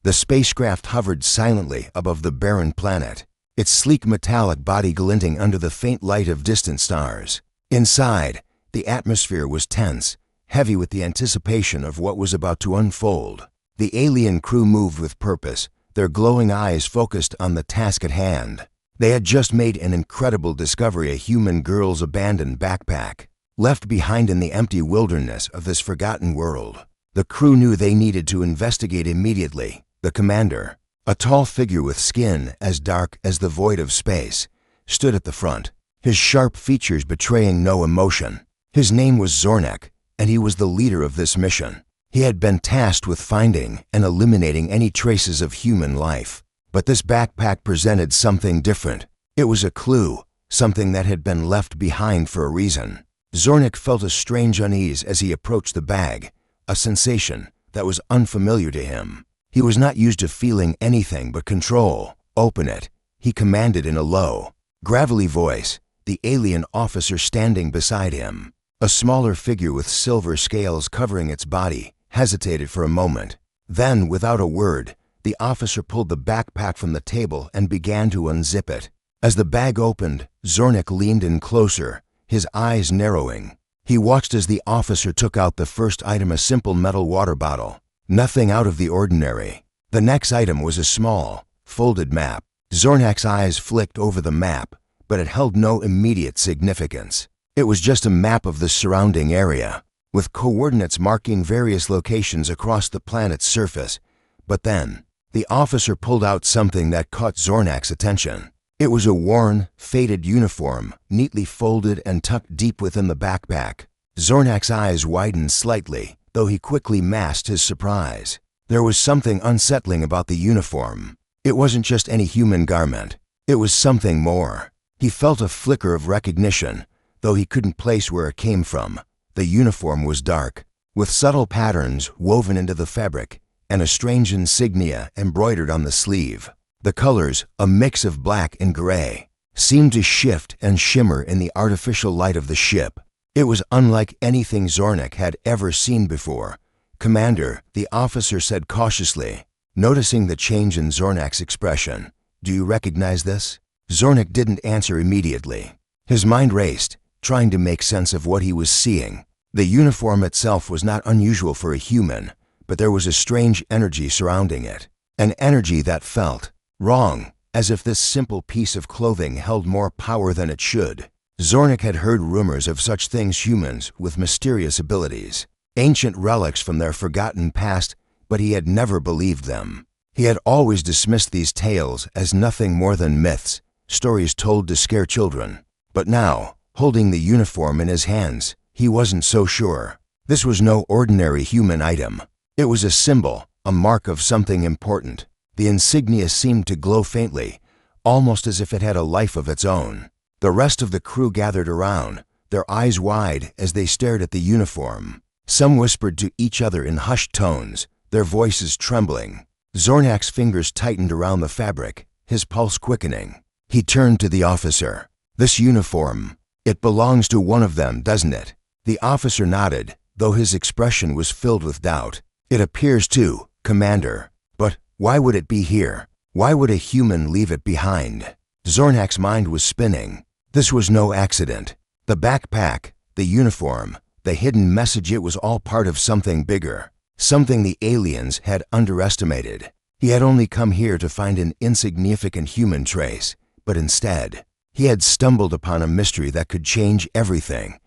The spacecraft hovered silently above the barren planet, its sleek metallic body glinting under the faint light of distant stars. Inside, the atmosphere was tense, heavy with the anticipation of what was about to unfold. The alien crew moved with purpose, their glowing eyes focused on the task at hand. They had just made an incredible discovery: a human girl's abandoned backpack, left behind in the empty wilderness of this forgotten world. The crew knew they needed to investigate immediately. The commander, a tall figure with skin as dark as the void of space, stood at the front, his sharp features betraying no emotion. His name was Zornek, and he was the leader of this mission. He had been tasked with finding and eliminating any traces of human life. But this backpack presented something different. It was a clue, something that had been left behind for a reason. Zornek felt a strange unease as he approached the bag, a sensation that was unfamiliar to him. He was not used to feeling anything but control. "Open it," he commanded in a low, gravelly voice. The alien officer standing beside him, a smaller figure with silver scales covering its body, hesitated for a moment. Then, without a word, the officer pulled the backpack from the table and began to unzip it. As the bag opened, Zornek leaned in closer, his eyes narrowing. He watched as the officer took out the first item, a simple metal water bottle. Nothing out of the ordinary. The next item was a small, folded map. Zornek's eyes flicked over the map, but it held no immediate significance. It was just a map of the surrounding area, with coordinates marking various locations across the planet's surface. But then, the officer pulled out something that caught Zornek's attention. It was a worn, faded uniform, neatly folded and tucked deep within the backpack. Zornek's eyes widened slightly, though he quickly masked his surprise. There was something unsettling about the uniform. It wasn't just any human garment. It was something more. He felt a flicker of recognition, though he couldn't place where it came from. The uniform was dark, with subtle patterns woven into the fabric, and a strange insignia embroidered on the sleeve. The colors, a mix of black and gray, seemed to shift and shimmer in the artificial light of the ship. It was unlike anything Zornek had ever seen before. "Commander," the officer said cautiously, noticing the change in Zornek's expression. "Do you recognize this?" Zornek didn't answer immediately. His mind raced, trying to make sense of what he was seeing. The uniform itself was not unusual for a human, but there was a strange energy surrounding it. An energy that felt wrong, as if this simple piece of clothing held more power than it should. Zornek had heard rumors of such things: humans with mysterious abilities, ancient relics from their forgotten past, but he had never believed them. He had always dismissed these tales as nothing more than myths, stories told to scare children. But now, holding the uniform in his hands, he wasn't so sure. This was no ordinary human item. It was a symbol, a mark of something important. The insignia seemed to glow faintly, almost as if it had a life of its own. The rest of the crew gathered around, their eyes wide as they stared at the uniform. Some whispered to each other in hushed tones, their voices trembling. Zornek's fingers tightened around the fabric, his pulse quickening. He turned to the officer. "This uniform, it belongs to one of them, doesn't it?" The officer nodded, though his expression was filled with doubt. "It appears to, Commander. But why would it be here? Why would a human leave it behind?" Zornek's mind was spinning. This was no accident. The backpack, the uniform, the hidden message, it was all part of something bigger, something the aliens had underestimated. He had only come here to find an insignificant human trace, but instead, he had stumbled upon a mystery that could change everything.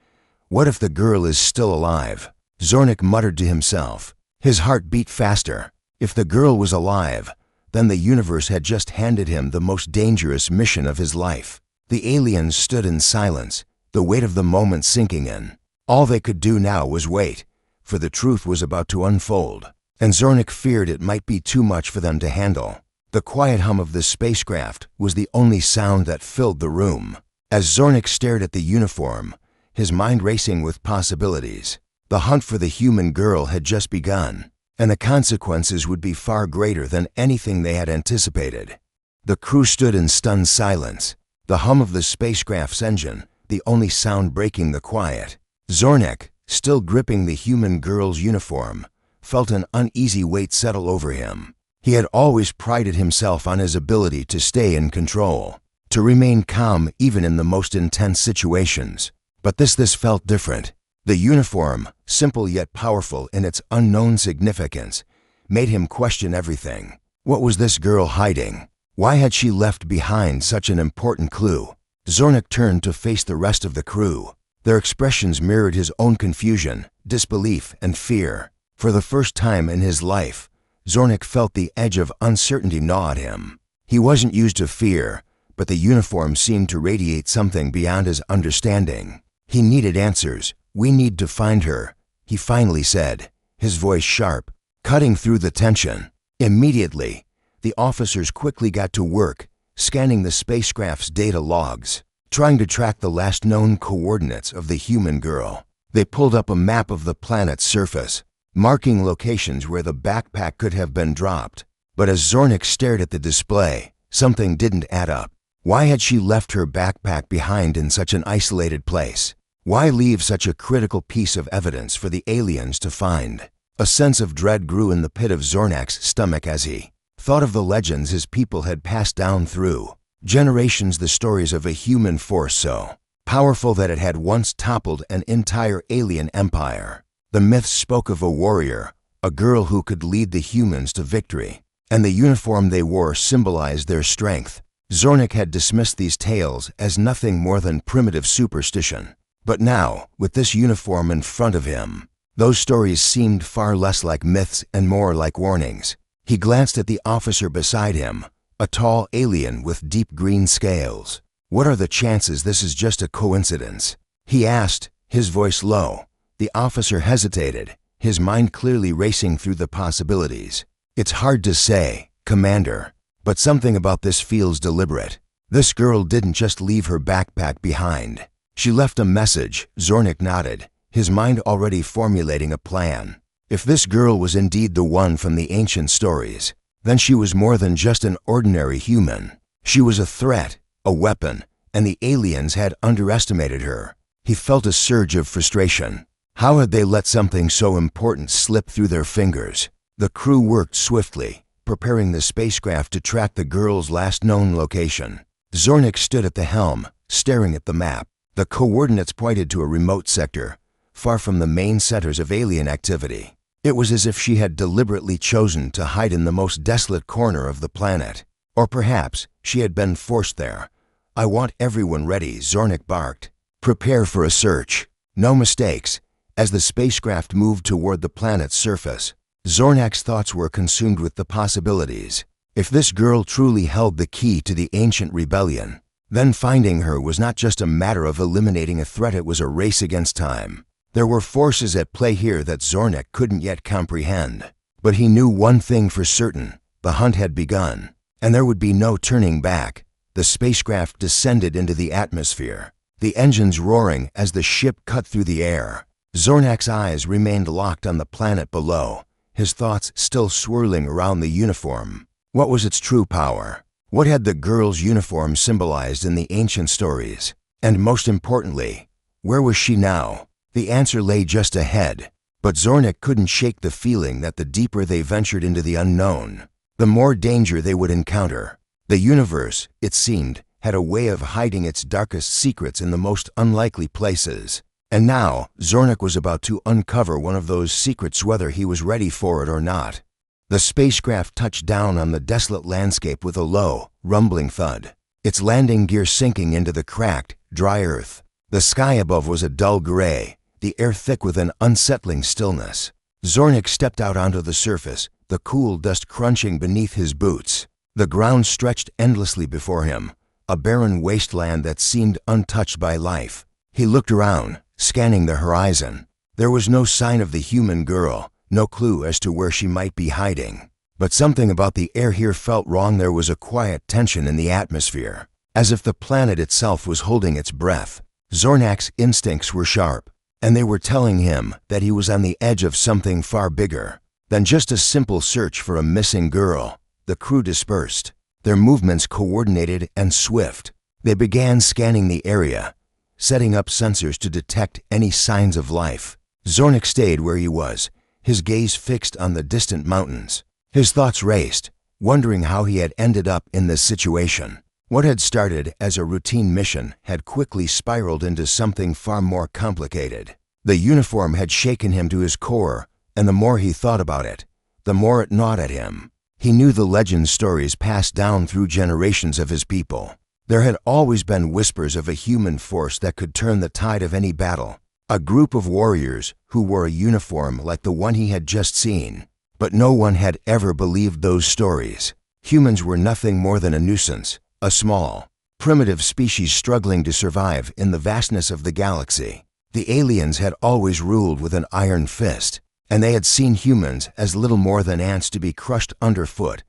What if the girl is still alive? Zornek muttered to himself. His heart beat faster. If the girl was alive, then the universe had just handed him the most dangerous mission of his life. The aliens stood in silence, the weight of the moment sinking in. All they could do now was wait, for the truth was about to unfold, and Zornek feared it might be too much for them to handle. The quiet hum of the spacecraft was the only sound that filled the room. As Zornek stared at the uniform, his mind racing with possibilities, the hunt for the human girl had just begun, and the consequences would be far greater than anything they had anticipated. The crew stood in stunned silence, the hum of the spacecraft's engine, the only sound breaking the quiet. Zornek, still gripping the human girl's uniform, felt an uneasy weight settle over him. He had always prided himself on his ability to stay in control, to remain calm even in the most intense situations. But this felt different. The uniform, simple yet powerful in its unknown significance, made him question everything. What was this girl hiding? Why had she left behind such an important clue? Zornik turned to face the rest of the crew. Their expressions mirrored his own confusion, disbelief, and fear. For the first time in his life, Zornik felt the edge of uncertainty gnaw at him. He wasn't used to fear, but the uniform seemed to radiate something beyond his understanding. He needed answers. "We need to find her," he finally said, his voice sharp, cutting through the tension. Immediately, the officers quickly got to work, scanning the spacecraft's data logs, trying to track the last known coordinates of the human girl. They pulled up a map of the planet's surface, marking locations where the backpack could have been dropped. But as Zornik stared at the display, something didn't add up. Why had she left her backpack behind in such an isolated place? Why leave such a critical piece of evidence for the aliens to find? A sense of dread grew in the pit of Zornik's stomach as he thought of the legends his people had passed down through generations, the stories of a human force so powerful that it had once toppled an entire alien empire. The myths spoke of a warrior, a girl who could lead the humans to victory, and the uniform they wore symbolized their strength. Zornik had dismissed these tales as nothing more than primitive superstition. But now, with this uniform in front of him, those stories seemed far less like myths and more like warnings. He glanced at the officer beside him, a tall alien with deep green scales. "What are the chances this is just a coincidence?" he asked, his voice low. The officer hesitated, his mind clearly racing through the possibilities. "It's hard to say, Commander, but something about this feels deliberate. This girl didn't just leave her backpack behind. She left a message." Zornik nodded, his mind already formulating a plan. If this girl was indeed the one from the ancient stories, then she was more than just an ordinary human. She was a threat, a weapon, and the aliens had underestimated her. He felt a surge of frustration. How had they let something so important slip through their fingers? The crew worked swiftly, preparing the spacecraft to track the girl's last known location. Zornik stood at the helm, staring at the map. The coordinates pointed to a remote sector, far from the main centers of alien activity. It was as if she had deliberately chosen to hide in the most desolate corner of the planet. Or perhaps she had been forced there. "I want everyone ready," Zornik barked. "Prepare for a search. No mistakes." As the spacecraft moved toward the planet's surface, Zornik's thoughts were consumed with the possibilities. If this girl truly held the key to the ancient rebellion, then finding her was not just a matter of eliminating a threat, it was a race against time. There were forces at play here that Zornik couldn't yet comprehend. But he knew one thing for certain: the hunt had begun, and there would be no turning back. The spacecraft descended into the atmosphere, the engines roaring as the ship cut through the air. Zornik's eyes remained locked on the planet below, his thoughts still swirling around the uniform. What was its true power? What had the girl's uniform symbolized in the ancient stories? And most importantly, where was she now? The answer lay just ahead, but Zornik couldn't shake the feeling that the deeper they ventured into the unknown, the more danger they would encounter. The universe, it seemed, had a way of hiding its darkest secrets in the most unlikely places. And now, Zornik was about to uncover one of those secrets, whether he was ready for it or not. The spacecraft touched down on the desolate landscape with a low, rumbling thud, its landing gear sinking into the cracked, dry earth. The sky above was a dull gray, the air thick with an unsettling stillness. Zornik stepped out onto the surface, the cool dust crunching beneath his boots. The ground stretched endlessly before him, a barren wasteland that seemed untouched by life. He looked around, scanning the horizon. There was no sign of the human girl, no clue as to where she might be hiding. But something about the air here felt wrong. There was a quiet tension in the atmosphere, as if the planet itself was holding its breath. Zornik's instincts were sharp, and they were telling him that he was on the edge of something far bigger than just a simple search for a missing girl. The crew dispersed, their movements coordinated and swift. They began scanning the area, setting up sensors to detect any signs of life. Zornik stayed where he was, his gaze fixed on the distant mountains. His thoughts raced, wondering how he had ended up in this situation. What had started as a routine mission had quickly spiraled into something far more complicated. The uniform had shaken him to his core, and the more he thought about it, the more it gnawed at him. He knew the legend stories passed down through generations of his people. There had always been whispers of a human force that could turn the tide of any battle, a group of warriors who wore a uniform like the one he had just seen. But no one had ever believed those stories. Humans were nothing more than a nuisance, a small, primitive species struggling to survive in the vastness of the galaxy. The aliens had always ruled with an iron fist, and they had seen humans as little more than ants to be crushed underfoot.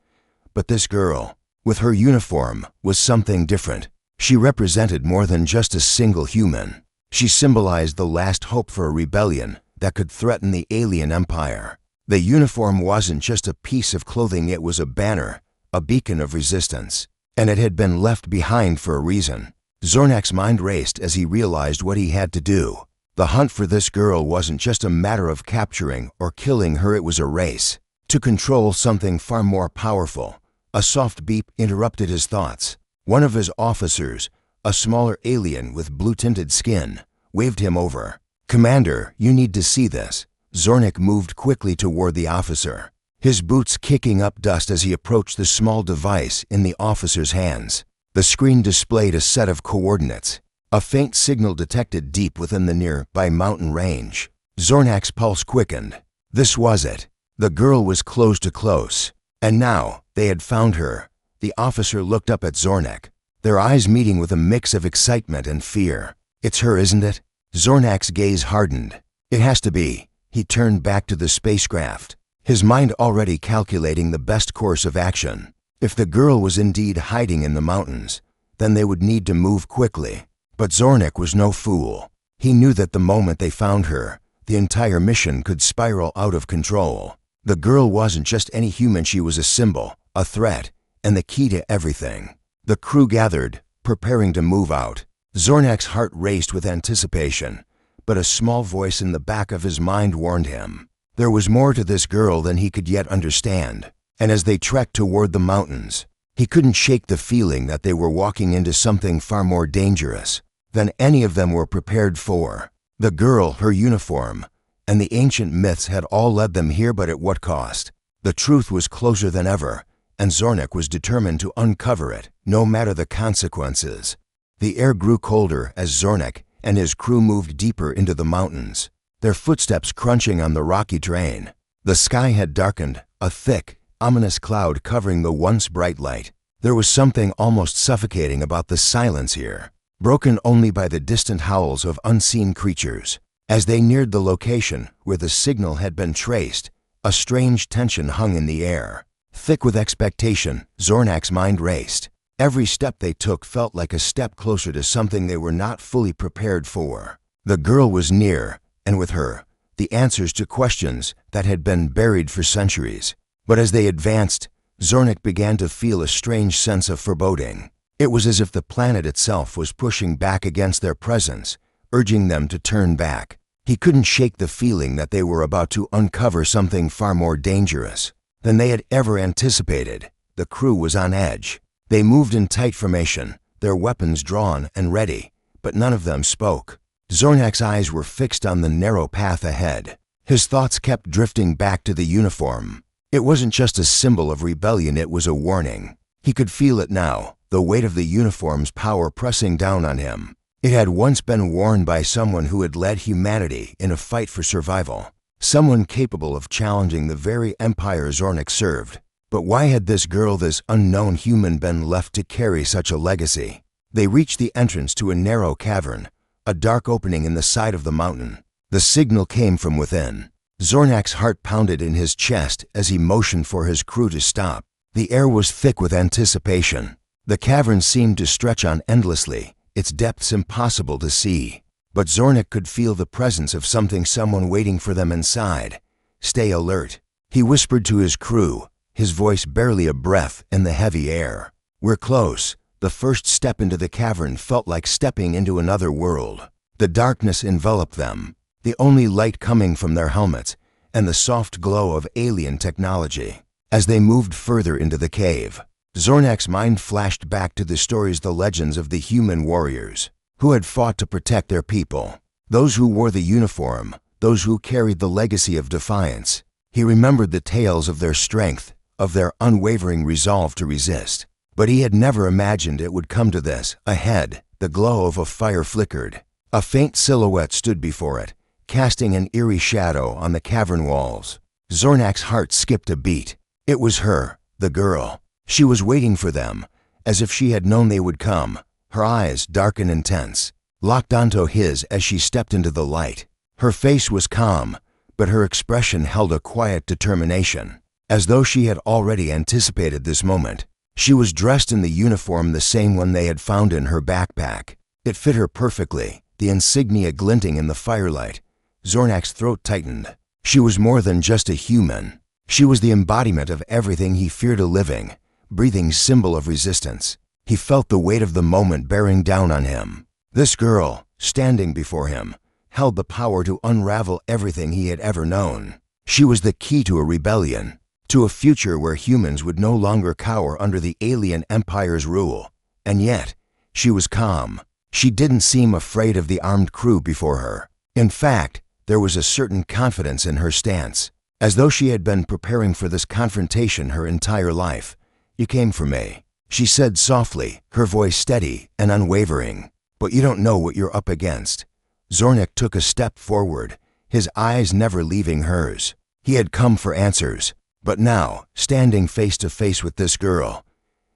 But this girl, with her uniform, was something different. She represented more than just a single human. She symbolized the last hope for a rebellion that could threaten the alien empire. The uniform wasn't just a piece of clothing, it was a banner, a beacon of resistance. And it had been left behind for a reason. Zornak's mind raced as he realized what he had to do. The hunt for this girl wasn't just a matter of capturing or killing her, it was a race to control something far more powerful. A soft beep interrupted his thoughts. One of his officers, a smaller alien with blue-tinted skin, waved him over. "Commander, you need to see this." Zornak moved quickly toward the officer, his boots kicking up dust as he approached the small device in the officer's hands. The screen displayed a set of coordinates, a faint signal detected deep within the nearby mountain range. Zornak's pulse quickened. This was it. The girl was close to close, and now they had found her. The officer looked up at Zornak, their eyes meeting with a mix of excitement and fear. "It's her, isn't it?" Zornak's gaze hardened. "It has to be." He turned back to the spacecraft, his mind already calculating the best course of action. If the girl was indeed hiding in the mountains, then they would need to move quickly. But Zornak was no fool. He knew that the moment they found her, the entire mission could spiral out of control. The girl wasn't just any human, she was a symbol, a threat, and the key to everything. The crew gathered, preparing to move out. Zornak's heart raced with anticipation, but a small voice in the back of his mind warned him. There was more to this girl than he could yet understand, and as they trekked toward the mountains, he couldn't shake the feeling that they were walking into something far more dangerous than any of them were prepared for. The girl, her uniform, and the ancient myths had all led them here, but at what cost? The truth was closer than ever, and Zornak was determined to uncover it, no matter the consequences. The air grew colder as Zornak and his crew moved deeper into the mountains, their footsteps crunching on the rocky terrain. The sky had darkened, a thick, ominous cloud covering the once bright light. There was something almost suffocating about the silence here, broken only by the distant howls of unseen creatures. As they neared the location where the signal had been traced, a strange tension hung in the air. Thick with expectation, Zornak's mind raced. Every step they took felt like a step closer to something they were not fully prepared for. The girl was near, and with her, the answers to questions that had been buried for centuries. But as they advanced, Zornak began to feel a strange sense of foreboding. It was as if the planet itself was pushing back against their presence, urging them to turn back. He couldn't shake the feeling that they were about to uncover something far more dangerous than they had ever anticipated. The crew was on edge. They moved in tight formation, their weapons drawn and ready, but none of them spoke. Zornak's eyes were fixed on the narrow path ahead. His thoughts kept drifting back to the uniform. It wasn't just a symbol of rebellion, it was a warning. He could feel it now, the weight of the uniform's power pressing down on him. It had once been worn by someone who had led humanity in a fight for survival, someone capable of challenging the very empire Zornak served. But why had this girl, this unknown human, been left to carry such a legacy? They reached the entrance to a narrow cavern, a dark opening in the side of the mountain. The signal came from within. Zornak's heart pounded in his chest as he motioned for his crew to stop. The air was thick with anticipation. The cavern seemed to stretch on endlessly, its depths impossible to see. But Zornak could feel the presence of someone waiting for them inside. "Stay alert," he whispered to his crew, his voice barely a breath in the heavy air. "We're close." The first step into the cavern felt like stepping into another world. The darkness enveloped them, the only light coming from their helmets and the soft glow of alien technology. As they moved further into the cave, Zornak's mind flashed back to the stories, the legends of the human warriors who had fought to protect their people, those who wore the uniform, those who carried the legacy of defiance. He remembered the tales of their strength, of their unwavering resolve to resist. But he had never imagined it would come to this. Ahead, the glow of a fire flickered. A faint silhouette stood before it, casting an eerie shadow on the cavern walls. Zornak's heart skipped a beat. It was her, the girl. She was waiting for them, as if she had known they would come. Her eyes, dark and intense, locked onto his as she stepped into the light. Her face was calm, but her expression held a quiet determination, as though she had already anticipated this moment. She was dressed in the uniform, the same one they had found in her backpack. It fit her perfectly, the insignia glinting in the firelight. Zornak's throat tightened. She was more than just a human. She was the embodiment of everything he feared, a living, breathing symbol of resistance. He felt the weight of the moment bearing down on him. This girl, standing before him, held the power to unravel everything he had ever known. She was the key to a rebellion, to a future where humans would no longer cower under the alien empire's rule. And yet, she was calm. She didn't seem afraid of the armed crew before her. In fact, there was a certain confidence in her stance, as though she had been preparing for this confrontation her entire life. "You came for me," she said softly, her voice steady and unwavering. "But you don't know what you're up against." Zornak took a step forward, his eyes never leaving hers. He had come for answers, but now, standing face to face with this girl,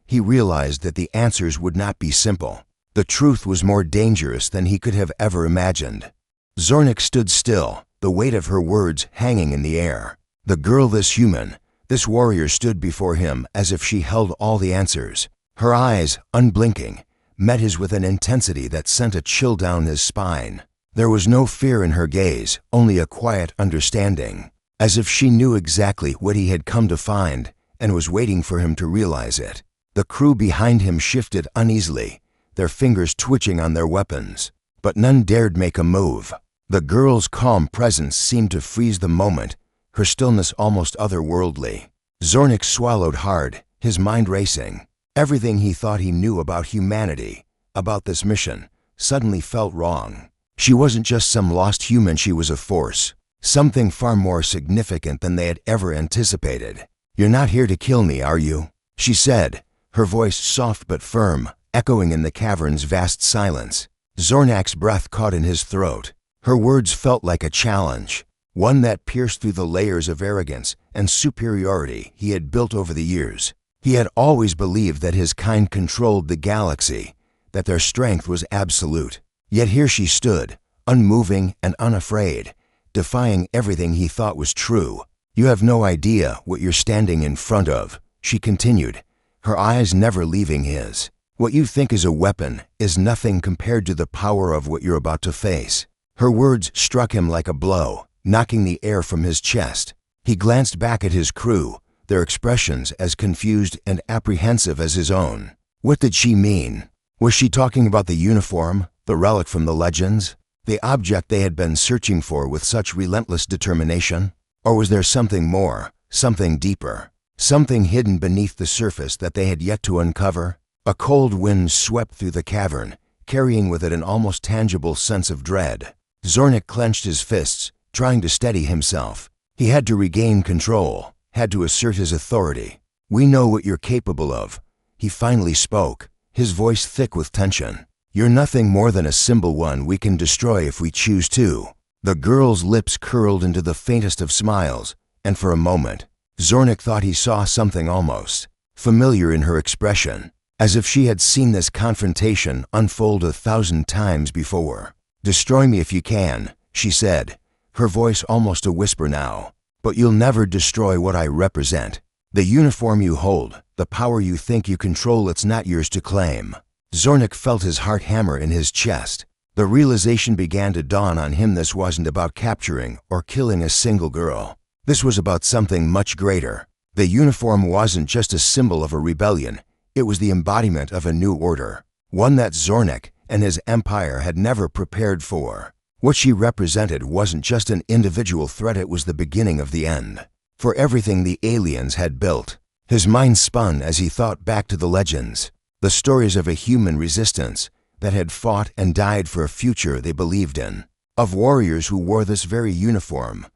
he realized that the answers would not be simple. The truth was more dangerous than he could have ever imagined. Zornak stood still, the weight of her words hanging in the air. The girl, this human, this warrior, stood before him as if she held all the answers. Her eyes, unblinking, met his with an intensity that sent a chill down his spine. There was no fear in her gaze, only a quiet understanding, as if she knew exactly what he had come to find and was waiting for him to realize it. The crew behind him shifted uneasily, their fingers twitching on their weapons, but none dared make a move. The girl's calm presence seemed to freeze the moment, her stillness almost otherworldly. Zornak swallowed hard, his mind racing. Everything he thought he knew about humanity, about this mission, suddenly felt wrong. She wasn't just some lost human, she was a force, something far more significant than they had ever anticipated. "You're not here to kill me, are you?" she said, her voice soft but firm, echoing in the cavern's vast silence. Zornak's breath caught in his throat. Her words felt like a challenge, one that pierced through the layers of arrogance and superiority he had built over the years. He had always believed that his kind controlled the galaxy, that their strength was absolute. Yet here she stood, unmoving and unafraid, defying everything he thought was true. "You have no idea what you're standing in front of," she continued, her eyes never leaving his. "What you think is a weapon is nothing compared to the power of what you're about to face." Her words struck him like a blow, knocking the air from his chest. He glanced back at his crew, their expressions as confused and apprehensive as his own. What did she mean? Was she talking about the uniform, the relic from the legends, the object they had been searching for with such relentless determination? Or was there something more, something deeper, something hidden beneath the surface that they had yet to uncover? A cold wind swept through the cavern, carrying with it an almost tangible sense of dread. Zornak clenched his fists, trying to steady himself. He had to regain control, had to assert his authority. "We know what you're capable of," he finally spoke, his voice thick with tension. "You're nothing more than a symbol, one we can destroy if we choose to." The girl's lips curled into the faintest of smiles, and for a moment, Zornak thought he saw something almost familiar in her expression, as if she had seen this confrontation unfold 1,000 times before. "Destroy me if you can," she said, her voice almost a whisper now. "But you'll never destroy what I represent. The uniform you hold, the power you think you control, it's not yours to claim." Zornak felt his heart hammer in his chest. The realization began to dawn on him: this wasn't about capturing or killing a single girl. This was about something much greater. The uniform wasn't just a symbol of a rebellion, it was the embodiment of a new order, one that Zornak and his empire had never prepared for. What she represented wasn't just an individual threat, it was the beginning of the end. for everything the aliens had built. His mind spun as he thought back to the legends, the stories of a human resistance that had fought and died for a future they believed in, of warriors who wore this very uniform,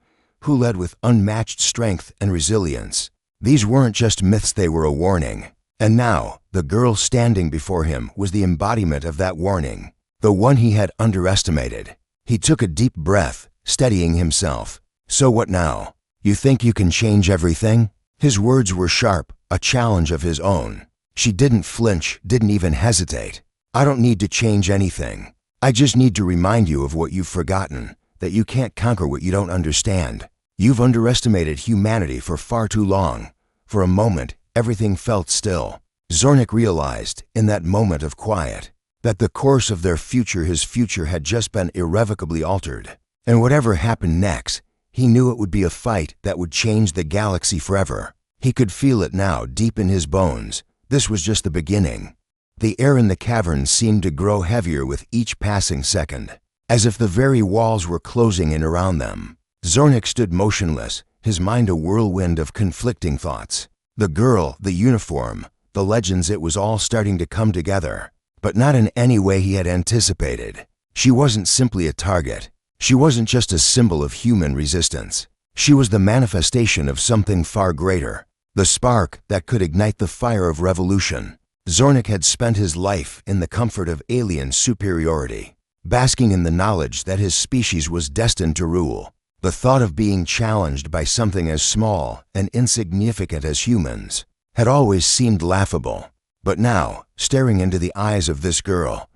who led with unmatched strength and resilience. These weren't just myths, they were a warning. And now, the girl standing before him was the embodiment of that warning, the one he had underestimated. He took a deep breath, steadying himself. So what now? You think you can change everything? His words were sharp, a challenge of his own. She didn't flinch, didn't even hesitate. I don't need to change anything. I just need to remind you of what you've forgotten, that you can't conquer what you don't understand. You've underestimated humanity for far too long. For a moment, everything felt still. Zornik realized, in that moment of quiet, that the course of their future, his future, had just been irrevocably altered. And whatever happened next, he knew it would be a fight that would change the galaxy forever. He could feel it now, deep in his bones. This was just the beginning. The air in the cavern seemed to grow heavier with each passing second, as if the very walls were closing in around them. Zornik stood motionless, his mind a whirlwind of conflicting thoughts. The girl, the uniform, the legends, it was all starting to come together, but not in any way he had anticipated. She wasn't simply a target. She wasn't just a symbol of human resistance. She was the manifestation of something far greater, the spark that could ignite the fire of revolution. Zornik had spent his life in the comfort of alien superiority, basking in the knowledge that his species was destined to rule. The thought of being challenged by something as small and insignificant as humans had always seemed laughable. But now, staring into the eyes of this girl,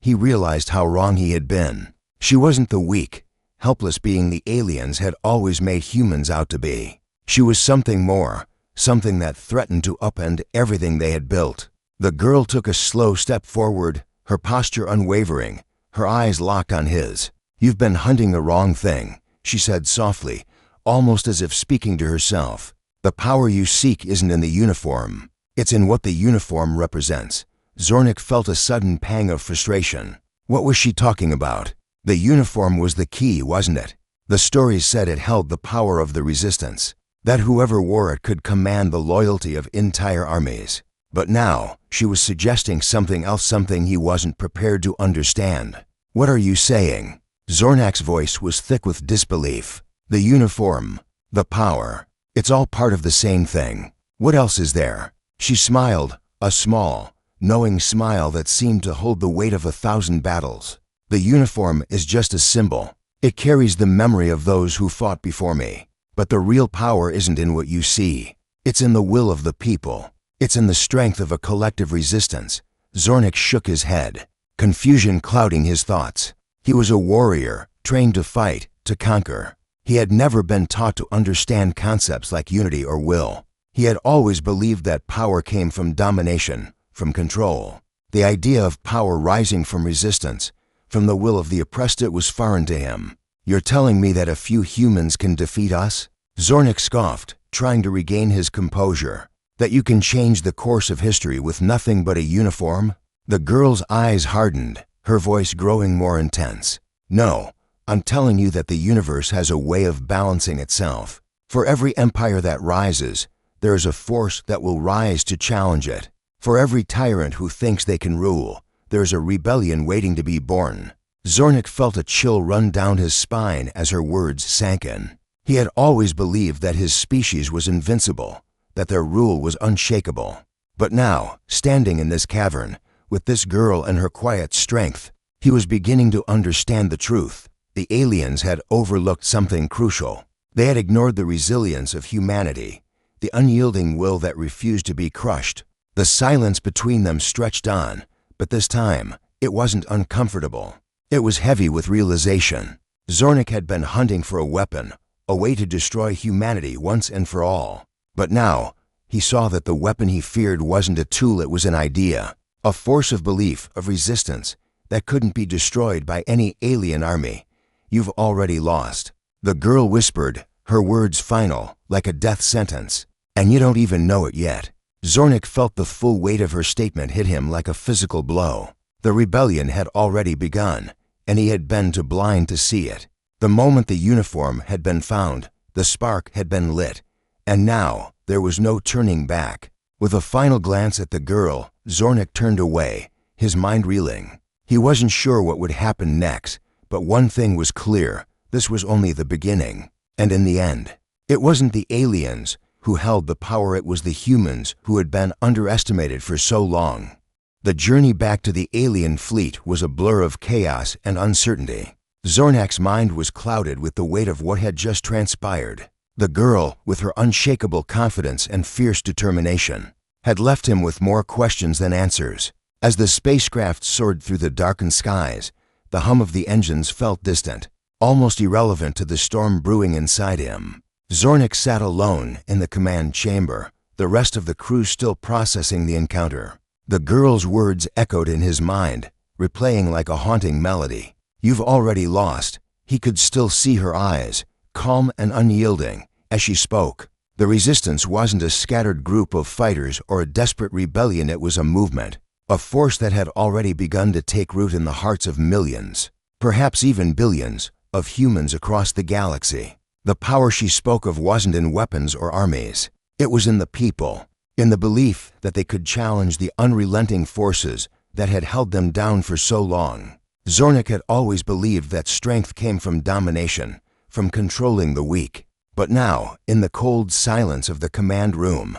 he realized how wrong he had been. She wasn't the weak, helpless being the aliens had always made humans out to be. She was something more, something that threatened to upend everything they had built. The girl took a slow step forward, her posture unwavering, her eyes locked on his. "You've been hunting the wrong thing," she said softly, almost as if speaking to herself. "The power you seek isn't in the uniform. It's in what the uniform represents." Zornik felt a sudden pang of frustration. What was she talking about? The uniform was the key, wasn't it? The stories said it held the power of the resistance, that whoever wore it could command the loyalty of entire armies. But now, she was suggesting something else, something he wasn't prepared to understand. "What are you saying?" Zornik's voice was thick with disbelief. "The uniform, the power, it's all part of the same thing. What else is there?" She smiled, a small, knowing smile that seemed to hold the weight of 1,000 battles. "The uniform is just a symbol. It carries the memory of those who fought before me. But the real power isn't in what you see. It's in the will of the people. It's in the strength of a collective resistance." Zornik shook his head, confusion clouding his thoughts. He was a warrior, trained to fight, to conquer. He had never been taught to understand concepts like unity or will. He had always believed that power came from domination, from control. The idea of power rising from resistance, from the will of the oppressed, it was foreign to him. "You're telling me that a few humans can defeat us?" Zornik scoffed, trying to regain his composure. "That you can change the course of history with nothing but a uniform?" The girl's eyes hardened, her voice growing more intense. "No, I'm telling you that the universe has a way of balancing itself. For every empire that rises, there is a force that will rise to challenge it. For every tyrant who thinks they can rule, there is a rebellion waiting to be born." Zornik felt a chill run down his spine as her words sank in. He had always believed that his species was invincible, that their rule was unshakable. But now, standing in this cavern, with this girl and her quiet strength, he was beginning to understand the truth. The aliens had overlooked something crucial. They had ignored the resilience of humanity, the unyielding will that refused to be crushed. The silence between them stretched on, but this time, it wasn't uncomfortable. It was heavy with realization. Zornik had been hunting for a weapon, a way to destroy humanity once and for all. But now, he saw that the weapon he feared wasn't a tool, it was an idea, a force of belief, of resistance, that couldn't be destroyed by any alien army. "You've already lost." The girl whispered, her words final, like a death sentence. "And you don't even know it yet." Zornik felt the full weight of her statement hit him like a physical blow. The rebellion had already begun, and he had been too blind to see it. The moment the uniform had been found, the spark had been lit, And now, there was no turning back. With a final glance at the girl, Zornik turned away, his mind reeling. He wasn't sure what would happen next, but one thing was clear: this was only the beginning. And in the end, it wasn't the aliens who held the power, it was the humans who had been underestimated for so long. The journey back to the alien fleet was a blur of chaos and uncertainty. Zornak's mind was clouded with the weight of what had just transpired. The girl, with her unshakable confidence and fierce determination, had left him with more questions than answers. As the spacecraft soared through the darkened skies, the hum of the engines felt distant, almost irrelevant to the storm brewing inside him. Zornik sat alone in the command chamber, the rest of the crew still processing the encounter. The girl's words echoed in his mind, replaying like a haunting melody. "You've already lost." He could still see her eyes, calm and unyielding, as she spoke. The resistance wasn't a scattered group of fighters or a desperate rebellion, it was a movement, a force that had already begun to take root in the hearts of millions, perhaps even billions, of humans across the galaxy. The power she spoke of wasn't in weapons or armies. It was in the people, in the belief that they could challenge the unrelenting forces that had held them down for so long. Zornik had always believed that strength came from domination, from controlling the weak. But now, in the cold silence of the command room,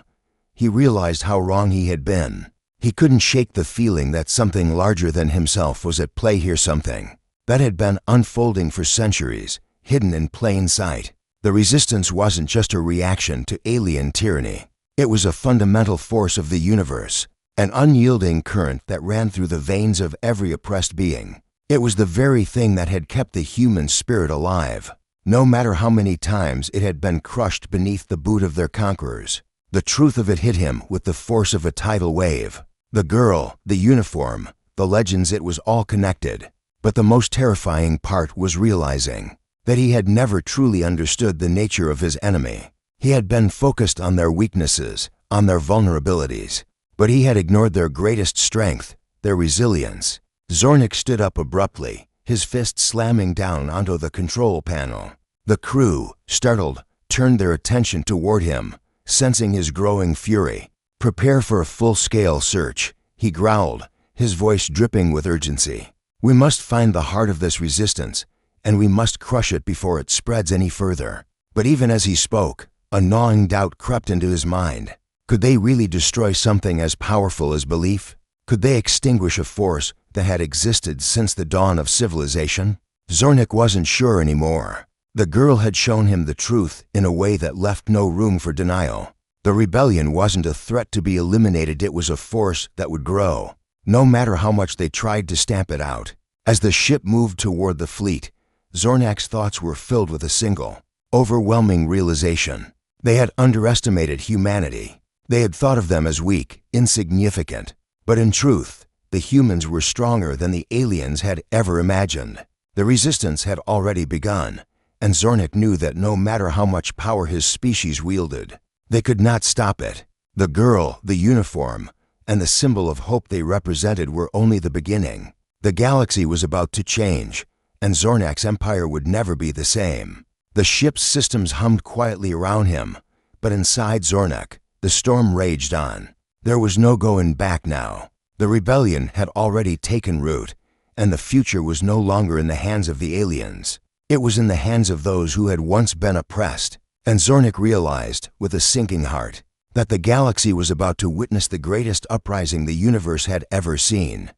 he realized how wrong he had been. He couldn't shake the feeling that something larger than himself was at play here, something that had been unfolding for centuries, hidden in plain sight. The resistance wasn't just a reaction to alien tyranny. It was a fundamental force of the universe, an unyielding current that ran through the veins of every oppressed being. It was the very thing that had kept the human spirit alive, no matter how many times it had been crushed beneath the boot of their conquerors. The truth of it hit him with the force of a tidal wave. The girl, the uniform, the legends, it was all connected. But the most terrifying part was realizing that he had never truly understood the nature of his enemy. He had been focused on their weaknesses, on their vulnerabilities, but he had ignored their greatest strength, their resilience. Zornik stood up abruptly, his fist slamming down onto the control panel. The crew, startled, turned their attention toward him, sensing his growing fury. "Prepare for a full-scale search," he growled, his voice dripping with urgency. "We must find the heart of this resistance, and we must crush it before it spreads any further." But even as he spoke, a gnawing doubt crept into his mind. Could they really destroy something as powerful as belief? Could they extinguish a force that had existed since the dawn of civilization? Zornik wasn't sure anymore. The girl had shown him the truth in a way that left no room for denial. The rebellion wasn't a threat to be eliminated, it was a force that would grow, no matter how much they tried to stamp it out. As the ship moved toward the fleet, Zornak's thoughts were filled with a single, overwhelming realization. They had underestimated humanity. They had thought of them as weak, insignificant. But in truth, the humans were stronger than the aliens had ever imagined. The resistance had already begun, and Zornik knew that no matter how much power his species wielded, they could not stop it. The girl, the uniform, and the symbol of hope they represented were only the beginning. The galaxy was about to change, and Zornak's empire would never be the same. The ship's systems hummed quietly around him, but inside Zornak, the storm raged on. There was no going back now. The rebellion had already taken root, and the future was no longer in the hands of the aliens. It was in the hands of those who had once been oppressed. And Zornik realized, with a sinking heart, that the galaxy was about to witness the greatest uprising the universe had ever seen.